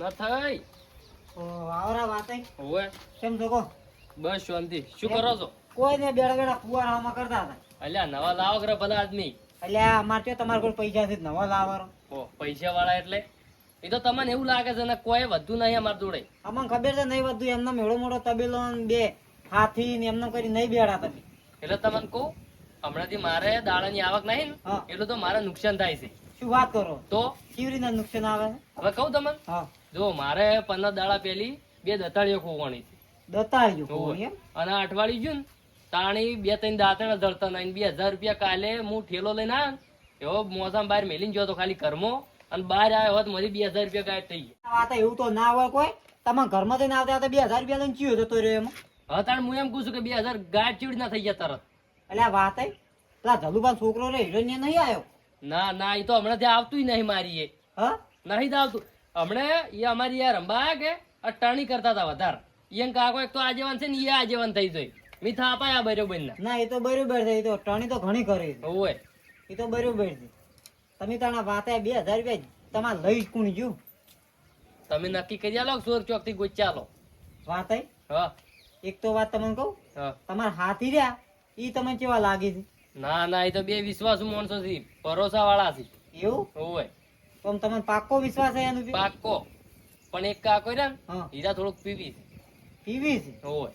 ન થઈ ઓ આવરા વાતે ઓવે કેમ છો કો? બસ શાંતિ શું કરો છો? કોઈ ને બેડા બેડા ફુવારામાં કરતા હતા. અલ્યા નવા લાવો કરે ભલા આદમી. એટલે અમાર તો તમારે કોઈ પૈસા છે નવા લાવવાનો. ઓ પૈસા વાળા એટલે એ તો તમને એવું લાગે છે ને કોઈ વધુ નહીં અમાર જોડે. અમને ખબર છે નહીં બધું એમને મેળો મોટો તબેલો ને બે હાથી ને એમને કરી નહીં બેડા તમે. એટલે તમને કહું હમણાંથી મારે દાડાની આવક નહીં ને હા. એટલું તો મારે નુકસાન થાય છે. શું વાત કરો? તો કેવી રીતના નુકસાન આવે છે? હવે કહું તમને હા જો મારે 15 દાડા પહેલી 2 દતાળીઓ ખોવાની છે. દતાળ્યું ઓવે. કોણ એમ? અને આ અઠવાડિયું ગયું ને તાણી 2-3 દાંતણ ધરતા નહીં 2000 રૂપિયા કાલે હું ઠેલો લઈને આવ્યો ને એવો મોસામાં બહાર મેલીને ગયો તો ખાલી ઘરમાં અને બહાર આવ્યો હોત મારી 2000 રૂપિયા ગાયબ થઈ ગયા. આ વાત એવું તો ના હોય કોઈ. તમારા ઘરમાં તો ના આવતા આવતા 2000 રૂપિયા લઈને ચીયો જતો રહ્યો એમાં. હવે તાણ હું એમ કહું છું કે 2000 ગાયબ ચીડ ના થઈ ગયા તરત. એટલે આ વાત પેલા જલુભાઈ છોકરો રે હિરોઈન નહીં આવ્યો. ના ના એ તો હમણાંથી આવતું નહીં મારી એ હા નહીં જ આવતું. હમણે એ અમારી યાર રંબા કે અટાણી કરતા હતા વધારે ઈયન કાકો એક તો આજીવન છે ને એ આજીવન થઈ જાય મીઠા અપાયા બરોબર ના ના એ તો બરોબર છે. એ તો ટણી તો ઘણી કરી છે. ઓય એ તો બરોબર છે. તમે તાણા વાતે 2000 રૂપિયા તમારે લઈ જ કોણ ગયું તમે નક્કી કરી આલો સોર ચોક થી ગોચ્યા લો. વાતે? હા એક તો વાત તમને કહું હા તમારા હાથી રહ્યા ઈ તમને કેવા લાગે છે ના ના એ તો બે વિશ્વાસુ માણસો છે ભરોસા વાળા છે. એવું? ઓય તો આમ તમને પાક્કો વિશ્વાસ છે એનું? પાક્કો પણ એક કાકો રહ્યા ને હા હીરા થોડુંક પીવી છે. પીવી છે ઓય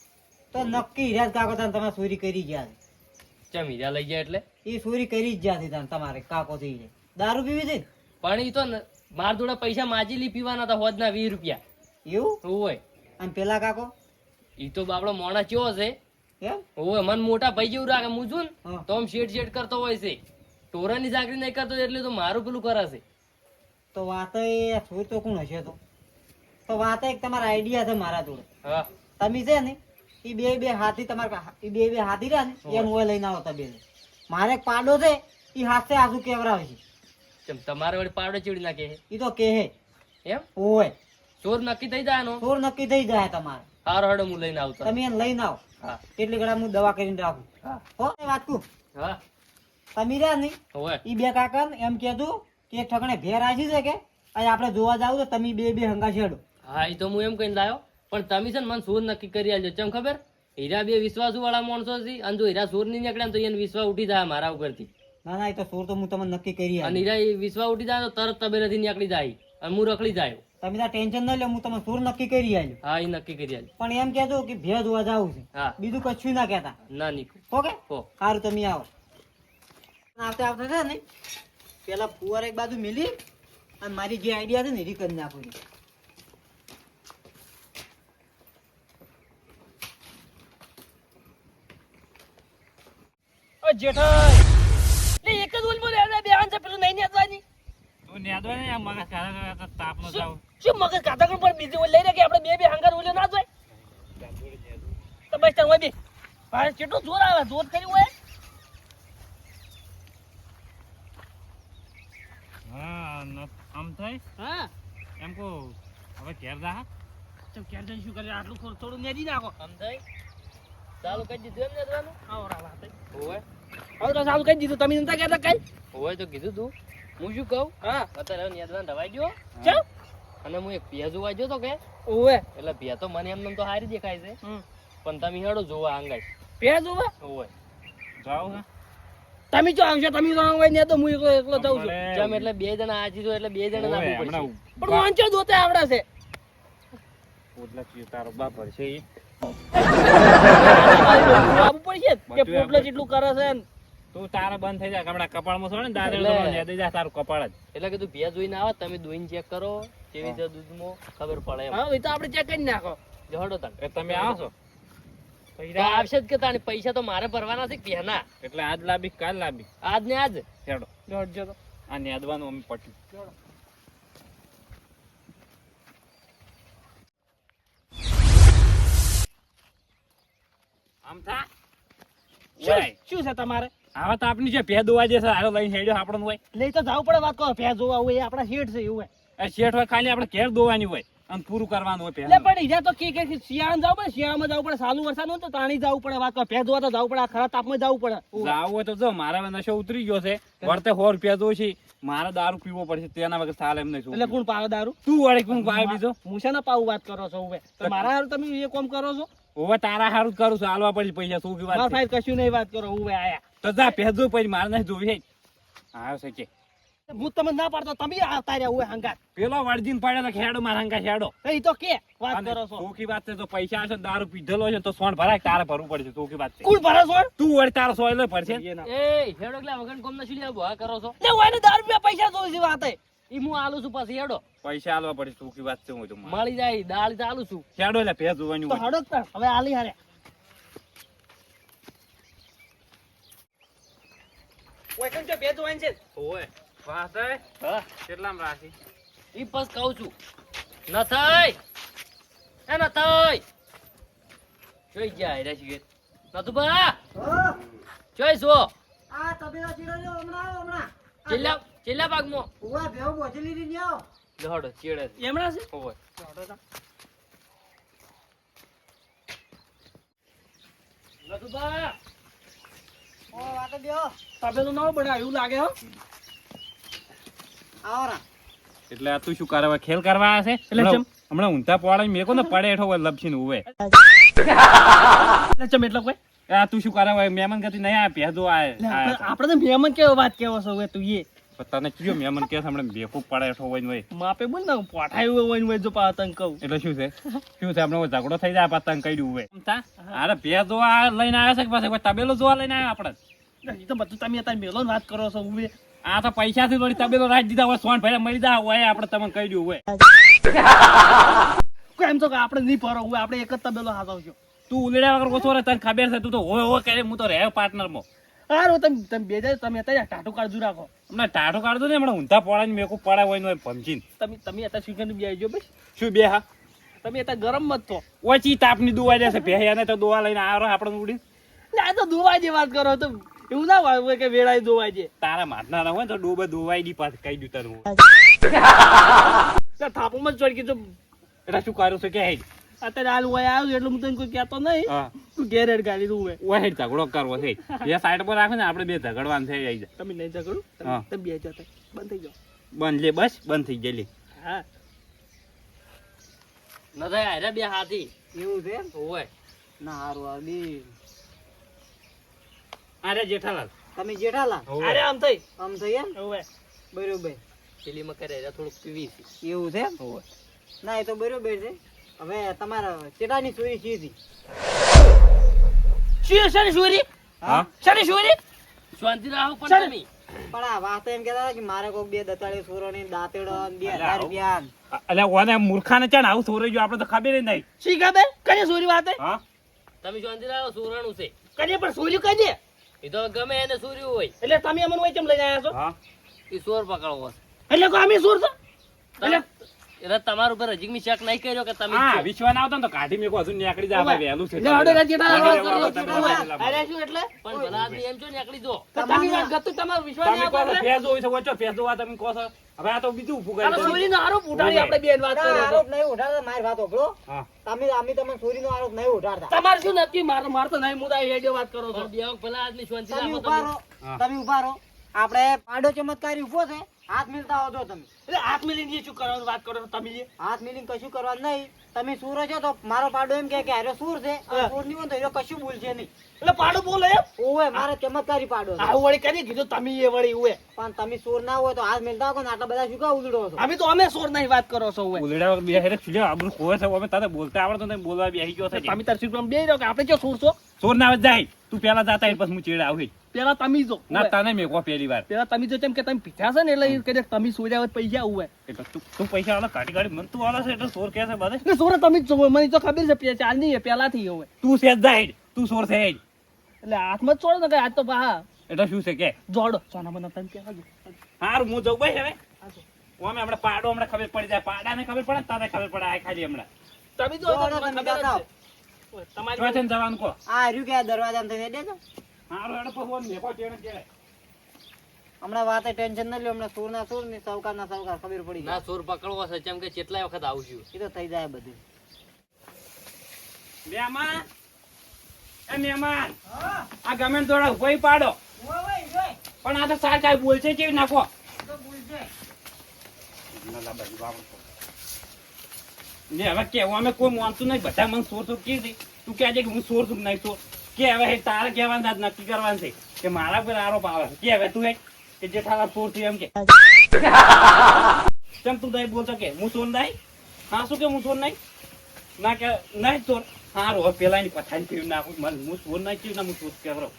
તો નક્કી હિરાજ કાકો તાન તમે ચોરી કરી ગયા છે. ચમ હીરા લઈ ગયા એટલે એ ચોરી કરી જ ગયા છે તાન તમારે કાકો થઈ જાય. દારૂ પીવી છે? પણ એ તો માર જોડે પૈસા માજી પીવાના હતા હોદના 20 રૂપિયા. એવું? ઓય અને પેલા કાકો ઈ તો બાપડો મોણા ચેવો છે એમ? ઓય મન મોટા ભાઈ જેવું રાખે હું છું ને હા. તો આમ શેડ કરતો હોય છે ટોરાની ચાકરી નહીં કરતો એટલે તો મારું પેલું કરે છે. તો વાત એ ચોર તો કોણ હશે તો વાત એક તમારા આઈડિયા છે મારા જોડે. હા તમે છે ને એ બે હાથી તમારા એ બે હાથી રહ્યા ને એનું ઓય લઈને આવો તબેલે. મારે એક પાડો છે એ હાથે આસુ કેવરાવે છે. ચમ તમારે વળી પાવડે ચીડી નાખે છે એ તો કહે એમ? ઓય ચોર નક્કી થઈ જાય નો ચોર નક્કી થઈ જાય તમારે. હારો હડો હું લઈને આવતો. તમે એને લઈને આવો હા એટલી ઘણા હું દવા કરીને રાખું. હા હો એ વાત કહું હા તમે રહ્યા ને ઓય એ બે કાકા ને એમ કહેતું કે ઠકણે ભેર રાખી છે કે અહીં આપણે જોવા જાવ તો તમે બે હંગા છેડો. હા એ તો હું એમ કહીને લાયો પણ તમે છે ને મને ચોર નક્કી કરી આલજો. ચમ ખબર હીરા બે વિશ્વાસુ વાળા માણસો છે અને જો હીરા ચોર નહીં નીકળ્યા ને તો એને વિશ્વાસ ઉઠી જાય મારા ઉપરથી. ના ના એ તો ચોર તો હું તમને નક્કી કરી અને આલું. હીરા એ વિશ્વાસ ઉઠી જાય તો તરત તબેલેથી નીકળી જાય અને હું રખડી જાય. તમે ત્યાં ટેન્શન ન લો હું તમને ચોર નક્કી કરી આલ્યું. હા એ નક્કી કરી આલજો. પણ એમ કહેજો કે ભેર જોવા જાવું છે હા બીજું કશું ના કહેતા. ના નીકળ ઓકે હો સારું તમે આવો. આવતે આવતે છે ને પેલા ફુવાર એક બાજુ મિલી અને મારી જે આઈડિયા છે ને એ કરી નાખું. જેઠાઈ લે એક જ બોલ બોલે બે આન છે પેલું નહીં નેદવાની તું નેદવા ને આ મગજ કાઢા તાપ નો જાવ શું મગજ કાઢા કર પણ બીજી ઓલ લઈ રે કે આપણે બે હંગાર ઓલ્યો ના જોય તો બસ તને બે ભાઈ કેટલું જોર આવે જોર કર્યું હોય. હા આમ થાય હા એમ કો હવે ઘેર જા તો ક્યાં શું કરે આટલું થોડું નેદી નાખો સમજાય ચાલુ કરી દીધું એમ નેદવાનું. આવરા વાત હોય હવે તો ચાલુ કરી દીધું તમે નતા કહેતા કઈ હોય તો કીધું તું હું શું કહું હા અત્યારે નેદવાનું દવાઈ ગયો ચમ અને હું એક ભિયા જોવા ગયો તો કે ઓવે એટલે ભિયા તો મને એમને તો હારી દેખાય છે પણ તમે હેડો જોવા આંગાઈ ભિયા જોવા ઓવે જાવ હા તમે જો આવશો તમે તો આંગાઈ ને તો હું એકલો એકલો જાઉં છું જેમ એટલે બે જણા આજી જો એટલે બે જણા નાખવું પડશે પણ વાંચો દોતે આવડે છે પોટલા ચી તારો બાપ છે ઈ આવું પડશે કે પોટલો જેટલું કરે છે ને તું તારા બંધ થઈ જાય કપડા કપાળમાં છોડે ને દાદા નેદી જાય તારું કપાળ જ એટલે કે તું ભિયા જોઈને આવો તમે દોઈને ચેક કરો કેવી રીતે દૂધમાં ખબર પડે હા એ તો આપણે ચેક કરી નાખો જહડો તને એ તમે આવશો આવશે જ કે તાણી પૈસા તો મારે ભરવાના છે કે ના એટલે આજ લાબી કાલ લાબી આજ ને આજ હેડો દોડજો તો આ નેદવાનું અમે પટ્યું આમ થા શું છે તમારે આવા તો આપની જે ભે દોવા જે છે હારો લઈને હેડ્યો આપણને હોય લઈ તો જવું પડે વાત કરો ભેંસ જોવા હોય આપણા શેઠ છે એવું હોય આ શેઠ હોય ખાલી આપણે ઘેર દોવાની હોય અને પૂરું કરવાનું હોય એટલે પહેલા પણ ઈજા તો કે શિયાળામાં જવું પડે, શિયાળામાં જવું પડે, સાલું વરસાદ હોય તો તાણી જવું પડે, વાત કરો ભેજ જોવા તો જવું પડે, આ ખરા તાપમાં જવું પડે. જાવું હોય તો જો મારા નશો ઉતરી ગયો છે વર્તે 100 રૂપિયા જોઈશે મારે દારૂ પીવો પડશે તેના વગર ચાલે એમ નહીં એટલે કોણ પાવે દારૂ? તું વળે કોણ પાવે બીજો હું છે ને પાવું વાત કરો છો હવે તો મારા હારું તમે એ કામ કરો છો? હવે તારા હારું જ કરું છું હાલવા પડશે પૈસા શું કી મારા વાત છે? ભાઈ કશું નહીં વાત કરો હવે આયા. તો જા ભેજો પછી મારે નહીં જોવી આવ્યો છે કે હું તમે ના પાડતો તમે આવતા રહ્યા હવે હંગાત. પેલો વળજીને પડ્યો તો ખેડો મારા હંગા ખેડો એ તો કે વાત અને કરો છો. ચોખ્ખી વાત છે તો પૈસા હશે ને દારૂ પીધેલો છે તો સોન ભરાય તારે ભરવું પડશે ચોખ્ખી વાત છે કોણ ભરે છો? તું વળી તારો સોય લે પડશે એ હેડો એટલે વગર કોમ ના શું ભવા કરો છો? લે ઓય ને 10 રૂપિયા પૈસા જોઈ છે વાત ઈ હું આલું છું પછી હેડો પૈસા આલવા પડશે ચોખ્ખી વાત છે હું તો મળી જાય દાળ ચાલુ છું ખેડો એટલે ભેજ જોવાની તો હોય. હડો જ હવે આલી હારે ઓય કેમ છે ભેજ જોવાની છે? ઓય વાત હે હા કેટલામાં રાખી ઈ બસ કહું છું નથાઈ એ નથાઈ જોઈ જાય રેશી નથુબા હા જોઈ છો આ તબેલા ચીડો જો હમણાં આવો હમણાં છેલ્લા ભાગમાં ઉવા ભેવ બોજલી ની આવો લહડો ચેડે એમણા છે ઓય નથુબા ઓ વાતો બેહો તબેલું નવું બનાવ્યું એવું લાગે હો આવો રા એટલે આ તું શું કરવા ખેલ કરવા આવ્યા છે એટલે હમણાં- ચમ? હમણાં ઊંધા પોળા મેકો ને પડે હેઠો હોય લપસીને ઉવે એટલે ચમ એટલે કોઈ આ તું શું કરવા મહેમાન ગતિ નહીં આ ભેજો આપણે તો મહેમાન કેવો વાત કેવો છો હવે તું એ તને કયો મહેમાન કે હમણાં બેકૂફ પડે હેઠો હોય ને હોય માપે બોલ ને પોઠાયું હોય ને જો પા તને કહું એટલે શું છે શું છે આપણે ઝઘડો થઈ જાય પતંગ કઈ દઉં હોય અરે ભેજ જોવા લઈને આવ્યા છે કે પાછા કોઈ તબેલો જોવા લઈને આવ્યા આપણે એ તો બધું તમે અત્યારે મેલો વાત કરો છો ઉભી આ તો પૈસાથી થોડી તબેલો રાખી દીધા હોય સોન ભાઈ મળી જાય હોય આપણે તમને કહી દઉં હોય કોઈ એમ તો કે આપણે નહીં ફરો હોય આપણે એક જ તબેલો હાથવજો તું ઉલડ્યા વગર ઓછો રે તને ખબર છે તું તો હોય હોય કરે હું તો રહે પાર્ટનરમાં હારું તમે બે જાય તમે અત્યારે ટાટું કાળજુ રાખો હમણાં ટાઢો કાઢતો ને હમણાં ઊંધા પોળા મેકૂફ પડ્યા હોય ને હોય ભમચીને તમે અત્યારે શીખર બે આવજો ભાઈ શું બે હા તમે અત્યારે ગરમ મત તો ઓછી તાપની દુવા જશે ભેયાને તો દુવા લઈને આવ્યો આપણે ઉડી આ તો દુવાજી વાત કરો તો એવું ના હોય કે વેળાએ દુવાજી તારા માથના ના હોય તો ડોબે દોવાઈ દી પાછ કહી દઉં તને હું. થાપુમાં જ ચડકી તો એટલે શું કર્યું છે કે હે અત્યારે હાલ હોય આવ્યું એટલે હું તને કોઈ કહેતો નહીં હા તું ઘેર હેડ ગાડી તું હોય ઓય ઝઘડો કરવો છે એ સાઈડ પર રાખે ને આપણે બે ઝઘડવાનું થઈ જાય તમે નહીં ઝઘડું હા. તમે બે જતા બંધ થઈ જાઓ બંધ લે બસ બંધ થઈ ગયેલી હા ન થાય આરે બે હાથી એવું છે હોય ના હારું આ બી અરે જેઠાલાલ તમે જેઠાલા અરે આમ થઈ આમ થઈ એમ હોય બરોબર પેલીમાં કરે થોડુંક પીવી એવું છે હોય ના એ તો બરોબર છે હવે તમારા ચેટાની ચોરી સીધી શું શની ચોરી હા શની ચોરી શાંતિ રાખો પણ તમે પણ આ વાત એમ કહેતા હતા કે મારે કોઈ બે દતાળી સોરોની દાંતેડો ને 2000 રૂપિયા ને. એટલે ઓને મૂર્ખાને ચાણ આવું સોરે જો આપણે તો ખબર નહીં શી ખબર કને ચોરી વાત હા તમે શાંતિ રાખો સુરાણું છે કને પણ ચોર્યું કને એ તો ગમે એને ચોર્યું હોય એટલે તમે અમને હોય કેમ લઈને આવ્યા છો હા એ ચોર પકડવો એટલે કો અમે ચોર છો એટલે તમારા ઉપર હજી મી શક નહીં કર્યો કે તમે હા વિશ્વાસ આવતો ને તો કાઢી મેકો હજુ નીકળી જાય આપણે વહેલું છે એટલે હડો રાજ્યના અરે વાત વાહ, કરો તમે છો. વાત અરે શું એટલે પણ ભલા આદમી એમ છો નીકળી દો તમે વાત ગતું તમારો વિશ્વાસ તમે નહીં કહો છો આવતો ફેઝ હોય છે વચ્ચે ફેઝ હોવા તમે કહો છો હવે આ તો બીજું ઊભું કરી એટલે દે. ચોરીનો આરોપ ઉઠાડી આપણે બેન વાત ના, કરો છો. આરોપ નહીં ઉઠાડતા મારી વાત ઓગળો હા અમે તમને ચોરીનો આરોપ નહીં ઉઠાડતા તમારે શું નક્કી માર તો નહીં મુદા એ વાત કરો છો ભલા આદમી શાંતિ તમે રાખો ઉભા તમે રહો હા. તમે ઉભા રહો આપણે પાડો ચમત્કારી ઉભો છે હાથ મિલતા હો તો તમે એટલે હાથ મિલીને શું કરવાનું વાત કરો છો તમે જે હાથ મિલીને કશું કરવાનું નહીં તમે સૂર છો તો મારો પાડો એમ કે હારે સૂર છે અને હા. સૂર નહીં હોય તો એનો કશું બોલશે નહીં એટલે પાડું બોલે એમ ઓવે મારે ચમત્કારી પાડો છે. આવું વળી કરી કીધું તમે એ વળી ઉવે પણ તમે સૂર ના હોય તો હાથ મિલતા હો ને આટલા બધા શું કા ઉલડો છો અમે તો અમે સોર નહીં વાત કરો છો ઉવે ઉલડા વગર બે હેરે ખીલે આબરૂ ખોવે છે અમે તારે બોલતા આવડતો નહીં બોલવા બેહી ગયો છે તમે તાર શીખવા બે રહ્યો કે આપણે જો સોર છો સોર ના આવે જાય તું પેલા જાતા એટલે પછી હું ચેડા આવી પેલા તમે જો ના તને મેકો પહેલી વાર પેલા તમે જો તેમ કે તમે પીઠા છે ને એટલે એ કહે તમે સોર્યા હોય તો પૈસા ઉવે એટલે તું પૈસા વાળા કાઢી કાઢી મન તું વાળા છે એટલે સોર કે છે બધે એટલે સોર તમે જ છો મને તો ખબર છે ચાલ નહીં પેલાથી હોય તું છે જાય તું સોર છે જ. એટલે હાથમાં જ છોડો ને કે આજ તો હા એટલે શું છે કે જોડો સોના મને તમે કહેવા દો. હારું હું જઉં ભાઈ હવે ઓમે હમણાં પાડો હમણાં ખબર પડી જાય પાડાને ખબર પડે ને તારે ખબર પડે આ ખાલી હમણાં તમે જો જોડો તમને તમે ખબર જ બતાવો. છે. ઓય, તમારી ચોથે ને જવાનું કહો આ રહ્યું કે આ દરવાજામાં થઈને દેજો હારું હેડો પછી ઓને મેકો ચેડે ચેડે હમણાં વાતે ટેન્શન ન લ્યો, હમણાં સુરના સુર ને સૌકારના સૌકાર ખબર પડી ના જાય. ચોર પકડવો છે જેમ કે કેટલાય વખત આવશું. એ તો થઈ જાય બધું. મહેમાન એ મહેમાન આ ગમે ને થોડા ઉભોય પાડો પણ આ તો સાર કાંઈ બોલશે કેવી નાખો ને હવે કેવું અમે કોઈ માનતું નહીં બધા મને સોર સોર કીધી તું કહે છે કે હું સોર છું નહીં સોર કે હવે હે તારે કહેવાનું જ નક્કી કરવાનું છે કે મારા પર આરોપ આવે છે કે હવે તું હે કે જેઠાલા સોર છું એમ કે કેમ તું નહીં બોલતો કે હું સોર નહીં હા શું કે હું સોર નહીં ના કે નહીં સોર હારું હવે પેલા ની પથારી પીવી નાખું મને હું સોર નહીં પીવું ના હું સોર કહેવરો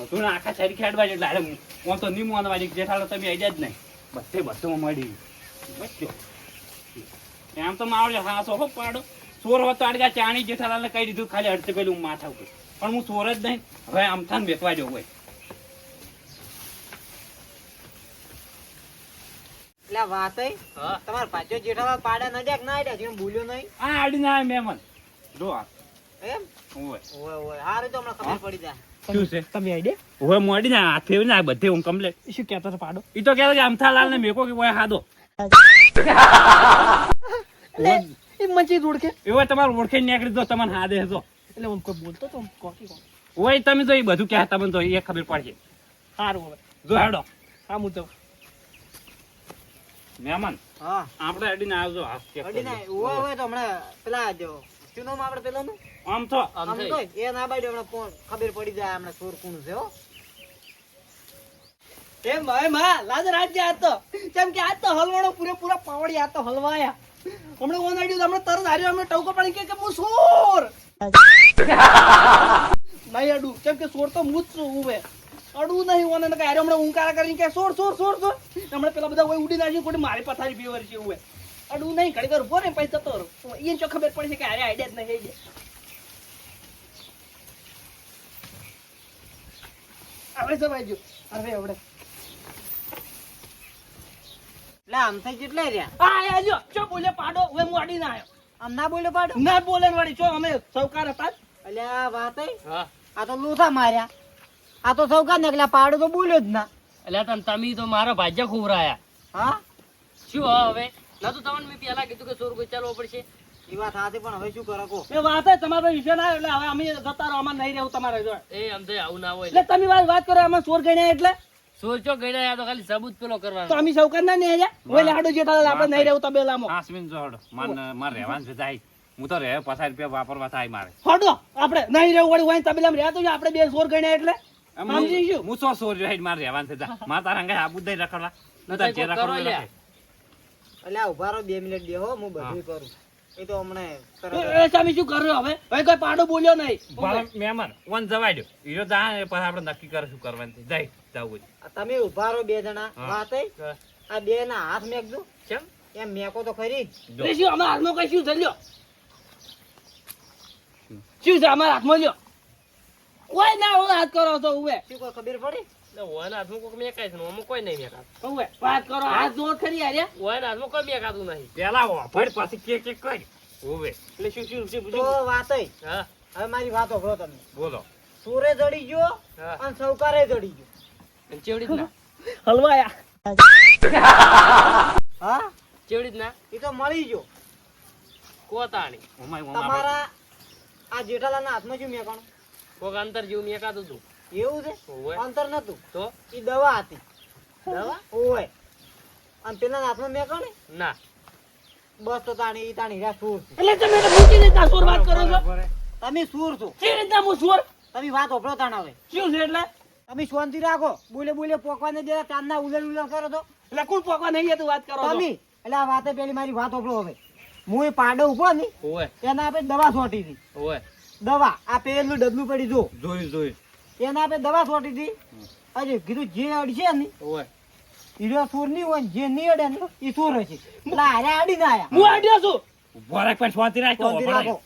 તું ને આખા શરીર ખેડવા એટલે અરે હું તો નહીં માનવા જેઠાલો તમે આવી જ નહીં બધું મળી બચ્યો એમ તો માવડે હા સો પાડો સોર હોત તો આડગા ચાણી જેઠાલાલને કહી દીધું ખાલી અડધે પેલું હું માથા ઉપર પણ હું સોર જ નહીં હવે આમથાને બેસવા જવું હોય એટલે આ વાત હા તમારા પાછો જેઠાલાલ પાડા ન દેખ ના આડ્યા જેમ ભૂલ્યો નહીં આ આડી ના મહેમાન જો આ એમ હોય ઓય ઓય હારું તો હમણાં ખબર પડી જાય. શું છે તમે આઈડિયા હવે મોડી ને હાથ ફેરવી ને બધે હું કમ્પ્લેટ શું કહેતા હતા પાડો ઈ તો કહેતો કે અમથાલાલ ને મેકો કે ઓય હાદો એટલે એ મંચી દોડ કે એવો તમારે ઓળખે નીકળી દો તમને હાદે જો એટલે હું કોઈ બોલતો તો કોકી કોક ઓય તમે તો એ બધું કહેતા મને તો એ ખબર પડશે સારું હવે જો હેડો હા હું તો મહેમાન હા આપણે અડીને આવજો હાથ ચેક અડી ના ઓય ઓય તો હમણાં પેલા જો શું નામ આપણે પેલાનું આમ તો આમ તો એ ના બાડ્યો હમણાં ખબર પડી જાય હમણાં ચોર કોણ છે હો. એ માય માં લાજ રાજ્ય આ તો કેમ કે આ તો હલવાણો પૂરેપૂરા પાવડી આ તો હલવાયા હમણાં ઓન આડ્યું હમણાં તરત હાર્યો હમણાં ટવકો પડી કે હું સોર નહીં અડું કેમ કે સોર તો હું જ છું ઉભે અડવું નહીં ઓને કે હાર્યો હમણાં ઊંકારા કરીને કે સોર સોર સોર સોર હમણાં પેલા બધા ઓય ઉડી નાખી કોઈ મારી પથારી પીવર છે ઉભે અડવું નહીં ઘડી વાર ઉભો ને પછી જતો રહો એને જો ખબર પડી છે કે હારે આઈડિયા જ નહીં આઈડિયા આપણે જવાય જો અરે આવડે એટલે આમ થઈ જેટલે રહ્યા આ આજો ચો બોલે પાડો હવે હું અડી ના આવ્યો આમ ના બોલ્યો પાડો ના બોલે વળી ચો અમે સૌકાર હતા એટલે આ વાત હા આ તો લોથા માર્યા આ તો સૌકા ને એટલે પાડો તો બોલ્યો જ ના એટલે તમે તો મારા ભાજ્યા ખુવરાયા હા શું હવે ના તો તમને મેં પહેલા કીધું કે ચોર કોઈ ચાલવો પડશે એ વાત સાચી પણ હવે શું કરો કો એ વાત જ તમારો વિષય ના એટલે હવે અમે જતા રહો અમારે નહીં રહેવું તમારે જો એ આમ તો આવું ના હોય એટલે તમે વાત કરો અમે ચોર ગણ્યા એટલે ચોર ચો ગણ્યા તો ખાલી સબૂત પેલો તો કરવાનો અમે સૌકાર ના નહીં આવ્યા ઓય લાડો જેઠાલાલ આપણે નહીં રહેવું તબેલામાં આસમીન જો હડો મારે રહેવાનું છે જાય હું તો રહે પસાર રૂપિયા વાપરવા થાય મારે હટો આપણે નહીં રહેવું વળી હોય તબેલામાં રહ્યા તો આપણે બે ચોર ગણ્યા એટલે સમજીશું હું સો સોર રહી મારે રહેવાનું છે જા મારે તારા અંગે આબુ દઈ રખડવા ના તાર તો જે કરો રખડવું લ્યા. રખે. એટલે આ ઉભા રહો 2 મિનિટ બેહો હું બધું કરું એ તો હમણે તરત એ તમે શું કર્યો હવે ભાઈ કોઈ પાડો બોલ્યો નહીં મારા મહેમાન વન જવાય દો હીરો જા ને પછી આપણે નક્કી કરે શું કરવાનું છે જાય જવું આ તમે ઉભા રહો 2 જણા હા. વાત હોય આ 2 ના હાથ મેકજો કેમ એમ મેકો તો ખરી જ. જો. એ શું અમારા હાથમાં કઈ શું છે લ્યો શું છે અમારા હાથમાં લ્યો કોઈ ના ઓલા હાથ કરો છો ઉભે શું કોઈ ખબર પડી એટલે ઓયના હાથમાં કોઈ મેકાય છે ને આમાં કોઈ નહીં મેકાતું ઉભે વાત કરો હાથ જોર ખરી યાર ઓયના હાથમાં કોઈ મેકાતું નહીં પેલા વાપર પછી કે કઈ હોવે એટલે શું શું શું તો વાત હા હવે મારી વાત સાંભળો તમે બોલો સૂરે જડી ગયો હા અને સૌકારે જડી ગયો અને ચેવડી જ ના હલવાયા હા ચેવડી જ ના એ તો મળી ગયો કોતાણી ઓમાય ઓમા તમારા આ જેઠાલાલના હાથમાં શું મેકાણું કોક અંતર જેવું મેકાતું હતું એવું છે ઓવે. અંતર નતું તો એ દવા હતી દવા ઓય અને પેલા હાથમાં મેકાણે ના બસ તો તાણી રહ્યા સૂર છે એટલે તમે એને મૂકી દેતા સોર વાત કરો છો તમે સૂર છો કેવી રીતના હું સોર તમે વાત ઓપડો તાણ હવે શું છે એટલે તમે શાંતિ રાખો બોલે બોલે પોકવાને દે ચાંદના ઉલળ કરો તો એટલે કોણ પોકવા નહીં તું વાત કરો છો? તમે એટલે આ વાતે પેલી મારી વાત ઓપડો હવે હું એ પાડો ઉભો ની ઓવે એના આપણે દવા છોટી હતી ઓવે દવા આ પેલું ડબલું પડી જો જોયું એના આપણે દવા છોટી હતી અરે કીધું જે અડશે ને ઓવે હીરો સૂર નહીં હોય ને જે નહીં અડે ને એ સૂર હશે એટલે હારે આડીને આયા હું આડ્યો છું ઉભો રાખ પણ શાંતિ રાખ તો શાંતિ રાખો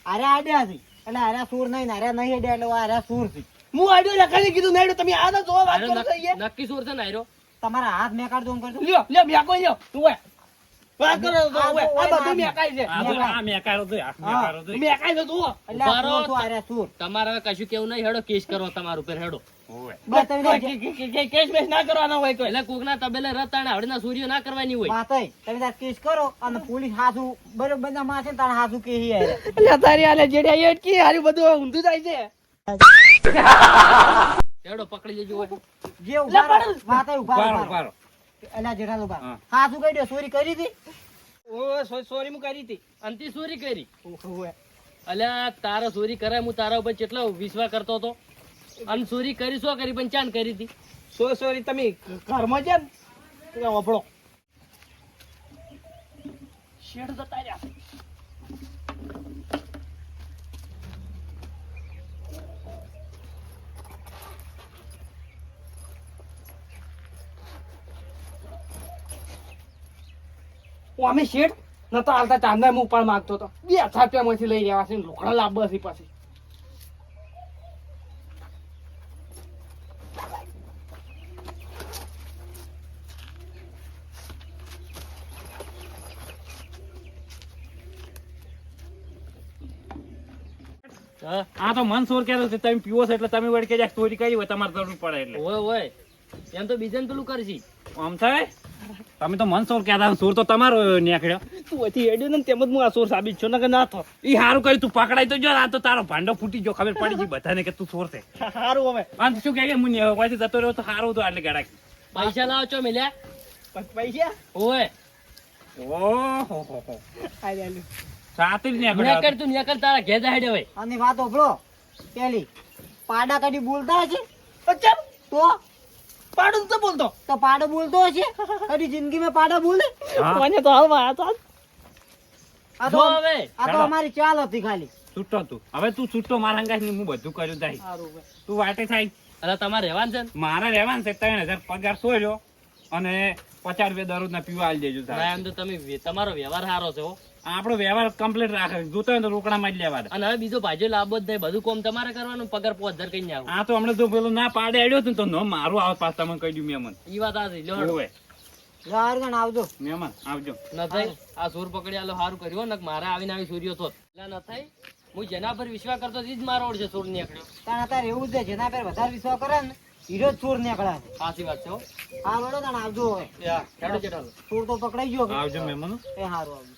હારે આડ્યા છે એટલે હારે સૂર નહીં ને હારે નહીં અડ્યા એટલે હારે સૂર છે હું આડ્યો લખાઈ કીધું નહીં તમે આ તો જોવા વાત આનો કરો છો યાર. નક્કી ચોર છે ને આયરો તમારા હાથ મેકાડજો એમ કરજો લ્યો લ્યો મ્યાકો લ્યો તું હોય વાત કરો છો આ હોય. તો આ હોય બધું ના. મેકાય છે આ તો આ મેકારો તો આ મેકારો તો મેકાય છે તું એટલે આ ઉભા રહો. સૂર છું, હારે સૂર તમારે હવે કશું કેવું નહીં હેડો કેસ કરો તમારા ઉપર હેડો હોવે. બસ તમે તાર કેસ બેસ ના કરવાના હોય કોઈ એટલે કોકના તબેલે રતાણે હળના સૂર્યો ના કરવાની હોય. માતાય, તમે તાર કેસ કરો અને પોલીસ હાસુ બરોબર ના માસે ને તાર હાસુ કે હી આયા. એટલે તારી આલે જેડી અટકી હારી બધું ઊંધું જાય છે એવડો પકડી લેજો હોય. જે ઉભા રહો, માતાય ઉભા રહો, ઉભારો, ઉભા રહો. ઉભારો. એલા જેઠાલાલ ઉભા રહો. હા. હાસુ કહી દો, ચોરી કરી હતી? ઓ સોરી હું કરી હતી અંતિ ચોરી કરી. ઓહો અલ્યા તારા ચોરી કરાય હું તારા ઉપર કેટલો વિશ્વાસ કરતો હતો. અને ચોરી કરી શું કરી પણ ચાન કરી હતી. સોરી તમે ઘરમાં છે ને વફળો શેઠ જતા રહ્યા અમે શેઠ નતો હાલતા ચાંદા હું ઉપાડ માંગતો હતો 2,000 રૂપિયામાંથી લઈ રહ્યા છે લોકડા લાવવા છે પછી હા આ તો મન સોર કર્યો છે તમે પીવો છો એટલે તમે વળી કે જ્યાં ચોરી કરી હોય તમારે જરૂર પડે એટલે હોય હોય એમ તો બીજાને પેલું કરશી. આમ થાય તમે તો મન સોર કહેતા સોર તો તમારો નીકળ્યો તું અહીંથી હેડ્યો ને તેમ જ હું આ સોર સાબિત છું નકર ના થો ઈ હારું કર્યું તું પકડાઈ તો જો આ તો તારો ભાંડો ફૂટી ગયો ખબર પડી ગઈ બધાને કે તું ચોર છે સારું હવે અને શું કહે કે મુનિ હવે પાછી જતો રહ્યો તો સારું હતું આટલે ગડાક પૈસા લાવો છો મિલ્યા. પૈસા હોય ઓહો આલે આલે સાતી જ ન્યા નીકળ્યો કર તું ન્યા કર તારા ઘેર જા હેડે હોય. અને વાત ઓભળો, પેલી પાડા કદી બોલતા હશે અચ્છા તો પાડું તો બોલતો તો પાડો બોલતો હશે કદી જિંદગીમાં પાડા બોલે? હા. મને તો હાલ આ તો આ જો તો હવે આ તો અમારી ચાલ હતી ખાલી. છૂટો તું હવે તું છૂટો મારા અંગાસ હું બધું કર્યું થાય સારું હવે તું વાટે થાય અરે તમારે રહેવાનું છે ને. મારે રહેવાનું છે 3,000 પગાર સોર્યો અને 50 રૂપિયા દરરોજ ના પીવા આલી દેજો ના, એમ તો તમે તમારો વ્યવહાર સારો છે હો. આપણો વ્યવહાર કમ્પ્લીટ રાખે જોતો હોય તો રોકડામાં જ લેવા દે અને હવે બીજો ભાજો લાભો જ નહીં. બધું કોમ તમારે કરવાનું. પગાર 5,000 કઈ આવું. આ તો હમણાં જો પેલું ના પાડે અડ્યો હતું ને તો નો મારું આવ પાસ તમને કહી દઉં મહેમાન ઈ વાત આજી લ્યો હેડો. ઓવે રારગણ આવજો. મહેમાન આવજો ન થઈ આ સુર પકડી આલો સારું કર્યું ને મારે આવીને આવી સૂર્યો તો એટલે ન થઈ હું જેના પર વિશ્વાસ કરતો હતી જ મારો ઓળશે સુર નીકળ્યો. તાણ અત્યારે એવું જ છે, જેના પર વધારે વિશ્વાસ કરે ને હીરો જ ચોર નીકળે છે. સાચી વાત છે હો. આ વડો તાણ આવજો હવે. હેડો જેઠાલાલ. ચોર તો પકડાઈ ગયો કે? આવજો મહેમાન એ હારું આવજો.